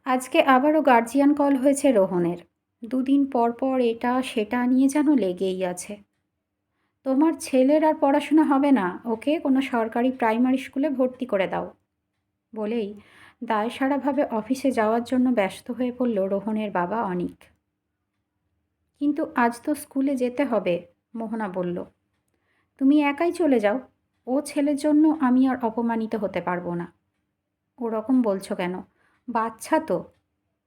আজকে আবারও guardian call হয়েছে রোহনের। দুদিন পর পর এটা সেটা নিয়ে যেন লেগেই আছে। তোমার ছেলের আর পড়াশোনা হবে না, ওকে কোনো সরকারি প্রাইমারি স্কুলে ভর্তি করে দাও বলেই দায়সারাভাবে অফিসে যাওয়ার জন্য ব্যস্ত হয়ে পড়ল রোহনের বাবা অনীক। কিন্তু আজ তো স্কুলে যেতে হবে, মোহনা বলল। তুমি একাই চলে যাও, ও ছেলের জন্য আমি আর অপমানিত হতে পারবো না। ওরকম বলছো কেন? বাচ্চা তো।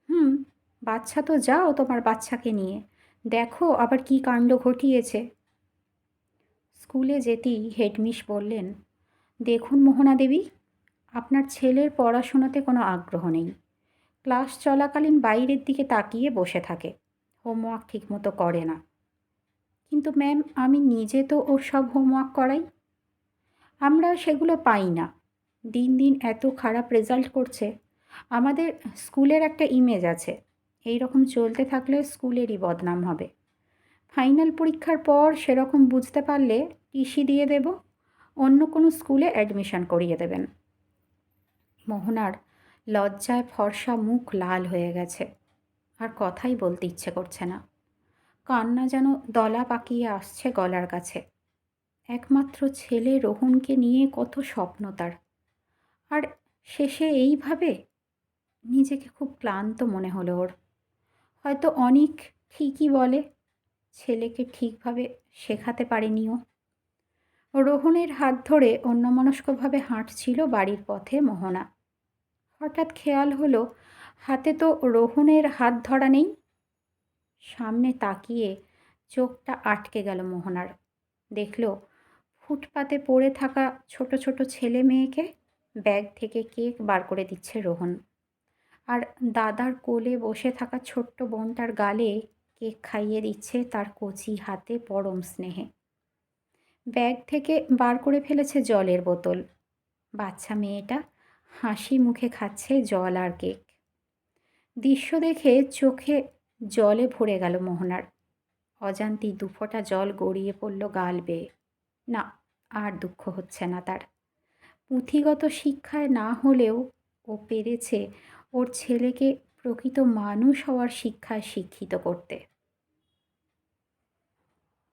হুম, বাচ্চা তো, যাও তোমার বাচ্চাকে নিয়ে। দেখো আবার কী কাণ্ড ঘটিয়েছে। স্কুলে যেতেই হেডমিস বললেন, দেখুন মোহনা দেবী, আপনার ছেলের পড়াশোনাতে কোনো আগ্রহ নেই। ক্লাস চলাকালীন বাইরের দিকে তাকিয়ে বসে থাকে, হোমওয়ার্ক ঠিকমতো করে না। কিন্তু ম্যাম, আমি নিজে তো ওর সব হোমওয়ার্ক করাই। আমরা সেগুলো পাই না। দিন দিন এত খারাপ রেজাল্ট করছে। আমাদের স্কুলের একটা ইমেজ আছে, এই রকম চলতে থাকলে স্কুলেরই বদনাম হবে। ফাইনাল পরীক্ষার পর সেরকম বুঝতে পারলে টিসি দিয়ে দেব, অন্য কোনো স্কুলে অ্যাডমিশন করিয়ে দেবেন। মোহনার লজ্জায় ফর্সা মুখ লাল হয়ে গেছে, আর কথাই বলতে ইচ্ছে করছে না। কান্না যেন দলা পাকিয়ে আসছে গলার কাছে। একমাত্র ছেলে রোহনকে নিয়ে কত স্বপ্ন তার, আর শেষে এইভাবে। নিজেকে খুব ক্লান্ত মনে হলো ওর। হয়তো অনেক ঠিকই বলে, ছেলেকে ঠিকভাবে শেখাতে পারেনি ও। রোহনের হাত ধরে অন্যমনস্কভাবে হাঁটছিল বাড়ির পথে মোহনা। হঠাৎ খেয়াল হলো হাতে তো রোহনের হাত ধরা নেই। সামনে তাকিয়ে চোখটা আটকে গেল মোহনার। দেখল ফুটপাতে পড়ে থাকা ছোট ছোট ছেলে মেয়েকে ব্যাগ থেকে কেক বার করে দিচ্ছে রোহন, আর দাদার কোলে বসে থাকা ছোট্ট বোনটার গালে কেক খাইয়ে দিচ্ছে তার কচি হাতে পরম স্নেহে। ব্যাগ থেকে বার করে ফেলেছে জলের বোতল। বাচ্চা মেয়েটা হাসি মুখে খাচ্ছে জল আর কেক। দৃশ্য দেখে চোখে জলে ভরে গেল মোহনার। অজান্তেই দুফোঁটা জল গড়িয়ে পড়ল গাল বেয়ে। না, আর দুঃখ হচ্ছে না তার। পুঁথিগত শিক্ষায় না হলেও ও পেরেছে ওর ছেলেকে প্রকৃত মানুষ হওয়ার শিক্ষায় শিক্ষিত করতে।